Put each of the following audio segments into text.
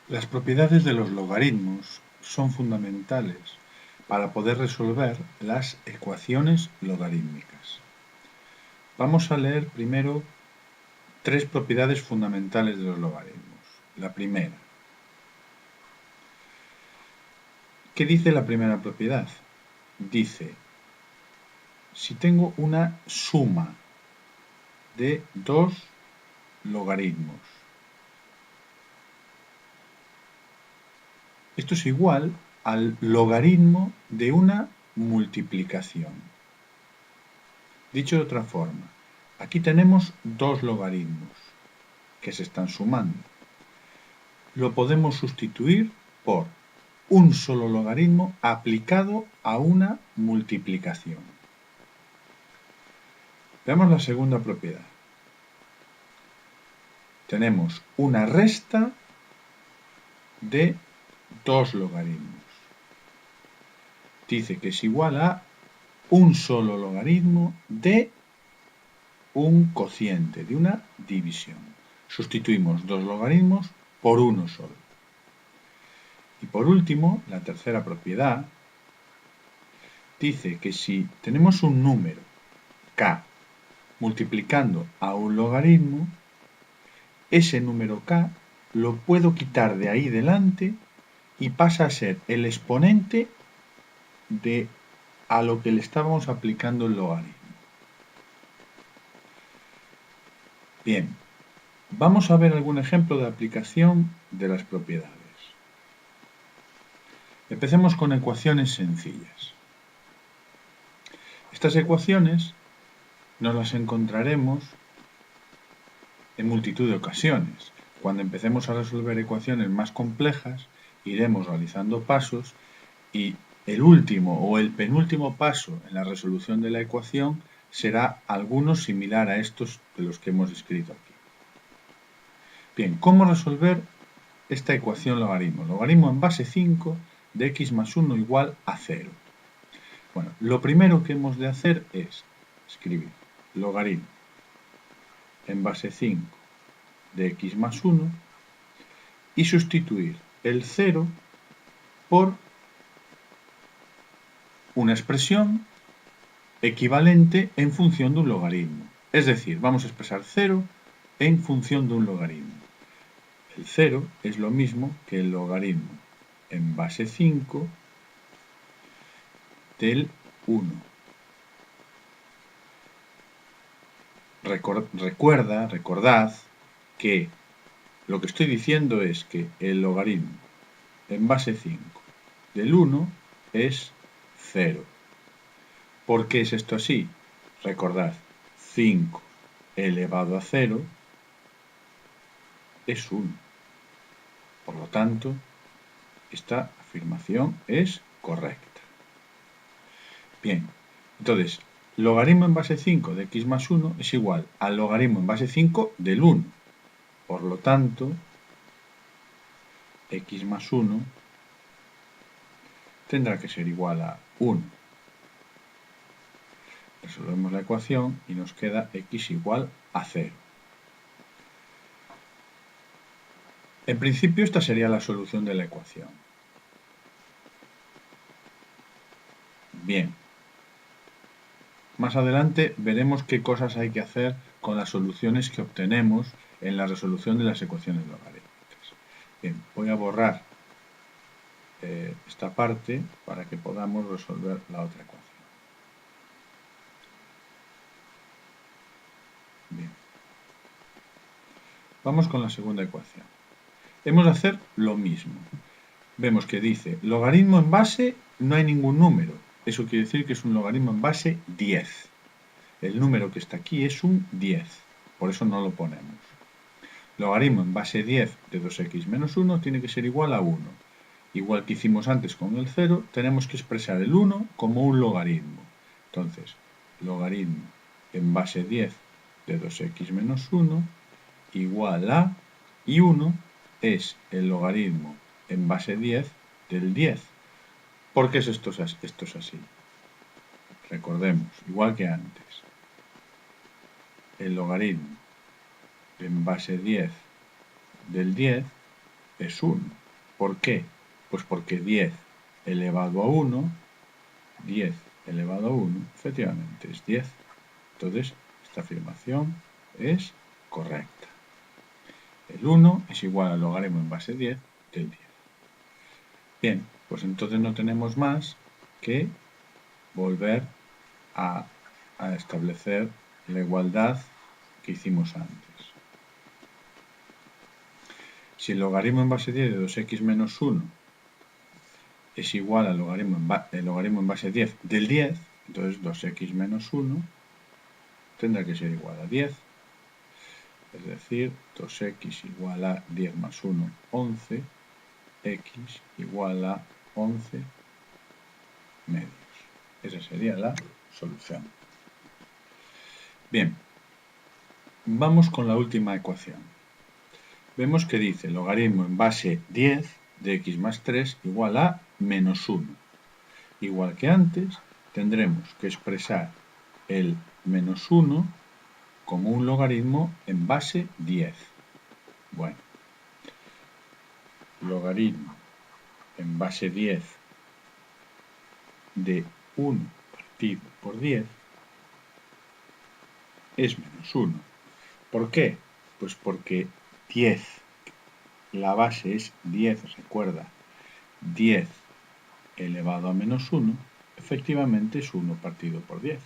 Las propiedades de los logaritmos son fundamentales para poder resolver las ecuaciones logarítmicas. Vamos a leer primero tres propiedades fundamentales de los logaritmos. La primera. ¿Qué dice la primera propiedad? Dice, si tengo una suma de dos logaritmos, esto es igual al logaritmo de una multiplicación. Dicho de otra forma, aquí tenemos dos logaritmos que se están sumando. Lo podemos sustituir por un solo logaritmo aplicado a una multiplicación. Veamos la segunda propiedad. Tenemos una resta de dos logaritmos. Dice que es igual a un solo logaritmo de un cociente, de una división. Sustituimos dos logaritmos por uno solo. Y por último, la tercera propiedad dice que si tenemos un número k multiplicando a un logaritmo, ese número k lo puedo quitar de ahí delante y pasa a ser el exponente de a lo que le estábamos aplicando el logaritmo. Bien, vamos a ver algún ejemplo de aplicación de las propiedades. Empecemos con ecuaciones sencillas. Estas ecuaciones nos las encontraremos en multitud de ocasiones. Cuando empecemos a resolver ecuaciones más complejas, iremos realizando pasos y el último o el penúltimo paso en la resolución de la ecuación será alguno similar a estos de los que hemos escrito aquí. Bien, ¿cómo resolver esta ecuación logaritmo? Logaritmo en base 5 de x más 1 igual a 0. Bueno, lo primero que hemos de hacer es escribir logaritmo en base 5 de x más 1 y sustituir el 0 por una expresión equivalente en función de un logaritmo. Es decir, vamos a expresar 0 en función de un logaritmo. El 0 es lo mismo que el logaritmo en base 5 del 1. Recordad que lo que estoy diciendo es que el logaritmo en base 5 del 1 es 0. ¿Por qué es esto así? Recordad, 5 elevado a 0 es 1. Por lo tanto, esta afirmación es correcta. Bien, entonces, logaritmo en base 5 de x más 1 es igual al logaritmo en base 5 del 1. Por lo tanto, x más 1 tendrá que ser igual a 1. Resolvemos la ecuación y nos queda x igual a 0. En principio, esta sería la solución de la ecuación. Bien. Más adelante veremos qué cosas hay que hacer con las soluciones que obtenemos en la resolución de las ecuaciones logarítmicas. Bien, voy a borrar esta parte para que podamos resolver la otra ecuación. Bien. Vamos con la segunda ecuación. Hemos de hacer lo mismo. Vemos que dice logaritmo en base, no hay ningún número. Eso quiere decir que es un logaritmo en base 10. El número que está aquí es un 10, por eso no lo ponemos. Logaritmo en base 10 de 2x menos 1 tiene que ser igual a 1. Igual que hicimos antes con el 0, tenemos que expresar el 1 como un logaritmo. Entonces, logaritmo en base 10 de 2x menos 1 igual a, y 1 es el logaritmo en base 10 del 10. ¿Por qué es esto así? Recordemos, igual que antes, el logaritmo en base 10 del 10 es 1. ¿Por qué? Pues porque 10 elevado a 1, 10 elevado a 1, efectivamente es 10. Entonces, esta afirmación es correcta. El 1 es igual al logaritmo en base 10 del 10. Bien, pues entonces no tenemos más que volver a establecer la igualdad que hicimos antes. Si el logaritmo en base 10 de 2x menos 1 es igual al logaritmo en base 10 del 10, entonces 2x menos 1 tendrá que ser igual a 10. Es decir, 2x igual a 10 más 1, 11, x igual a 11 medios. Esa sería la solución. Bien, vamos con la última ecuación. Vemos que dice logaritmo en base 10 de x más 3 igual a menos 1. Igual que antes, tendremos que expresar el menos 1 como un logaritmo en base 10. Bueno, logaritmo en base 10 de 1 partido por 10 es menos 1. ¿Por qué? Pues porque 10, la base es 10, recuerda, 10 elevado a menos 1, efectivamente es 1 partido por 10.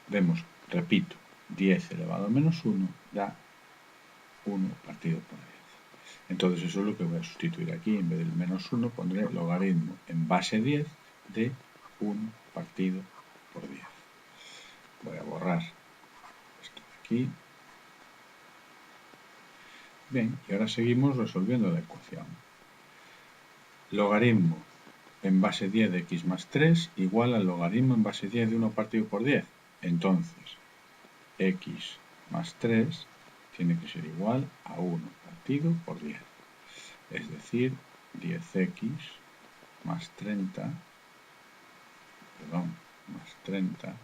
Vemos, repito, 10 elevado a menos 1 da 1 partido por 10. Entonces eso es lo que voy a sustituir aquí. En vez del menos 1 pondré logaritmo en base 10 de 1 partido por 10. Voy a borrar esto de aquí. Bien, y ahora seguimos resolviendo la ecuación. Logaritmo en base 10 de x más 3 igual al logaritmo en base 10 de 1 partido por 10. Entonces, x más 3 tiene que ser igual a 1 partido por 10. Es decir, 10x más 30, más 30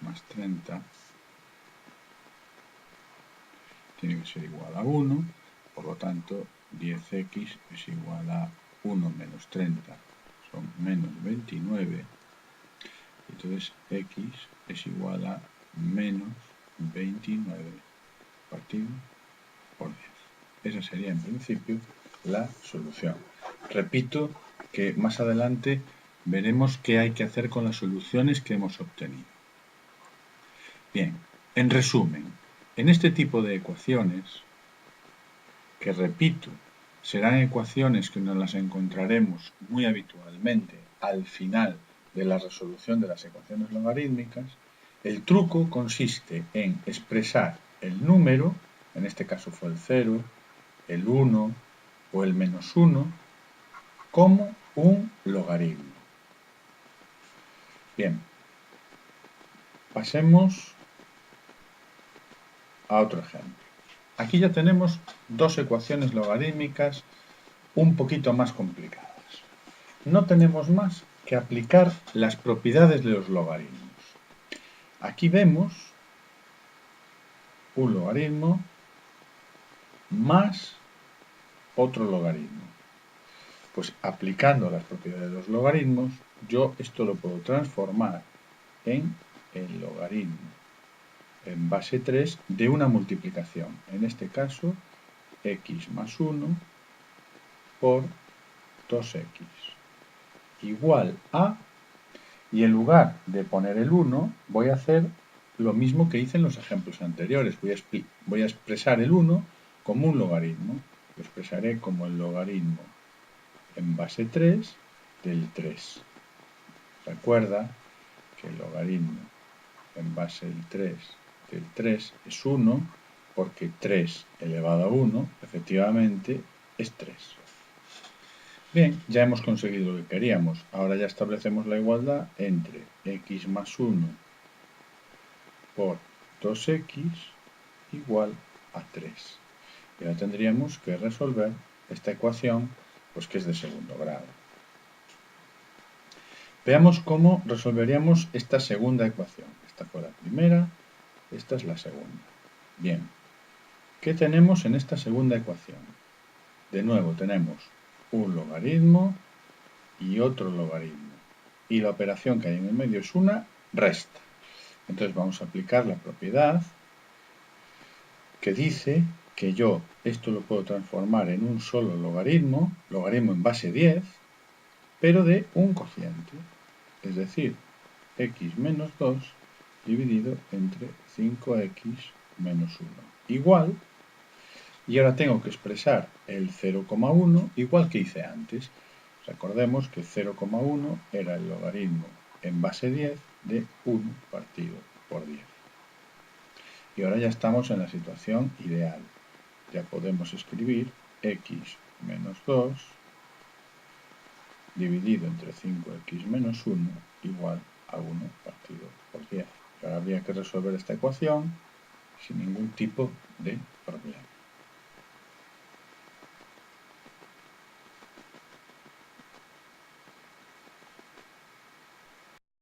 más 30 tiene que ser igual a 1, por lo tanto 10x es igual a 1 menos 30, son menos 29, entonces x es igual a menos 29 partido por 10. Esa sería en principio la solución. Repito que más adelante veremos qué hay que hacer con las soluciones que hemos obtenido. Bien, en resumen, en este tipo de ecuaciones, que repito, serán ecuaciones que nos las encontraremos muy habitualmente al final de la resolución de las ecuaciones logarítmicas, el truco consiste en expresar el número, en este caso fue el 0, el 1 o el menos 1, como un logaritmo. Bien, pasemos a otro ejemplo. Aquí ya tenemos dos ecuaciones logarítmicas un poquito más complicadas. No tenemos más que aplicar las propiedades de los logaritmos. Aquí vemos un logaritmo más otro logaritmo. Pues aplicando las propiedades de los logaritmos, yo esto lo puedo transformar en el logaritmo en base 3 de una multiplicación. En este caso, x más 1 por 2x igual a, y en lugar de poner el 1, voy a hacer lo mismo que hice en los ejemplos anteriores. Voy a expresar el 1 como un logaritmo. Lo expresaré como el logaritmo en base 3 del 3. Recuerda que el logaritmo en base del 3 es 1, porque 3 elevado a 1, efectivamente, es 3. Bien, ya hemos conseguido lo que queríamos. Ahora ya establecemos la igualdad entre x más 1 por 2x igual a 3. Y ahora tendríamos que resolver esta ecuación, pues que es de segundo grado. Veamos cómo resolveríamos esta segunda ecuación. Esta fue la primera, Esta es la segunda. Bien, ¿qué tenemos en esta segunda ecuación? De nuevo tenemos un logaritmo y otro logaritmo. Y la operación que hay en el medio es una resta. Entonces vamos a aplicar la propiedad que dice que yo esto lo puedo transformar en un solo logaritmo en base 10, pero de un cociente. Es decir, x menos 2 dividido entre 5x menos 1. Igual, y ahora tengo que expresar el 0,1 igual que hice antes. Recordemos que 0,1 era el logaritmo en base 10 de 1 partido por 10. Y ahora ya estamos en la situación ideal. Ya podemos escribir x menos 2 dividido entre 5x menos 1 igual a 1 partido por 10. Ahora habría que resolver esta ecuación sin ningún tipo de problema.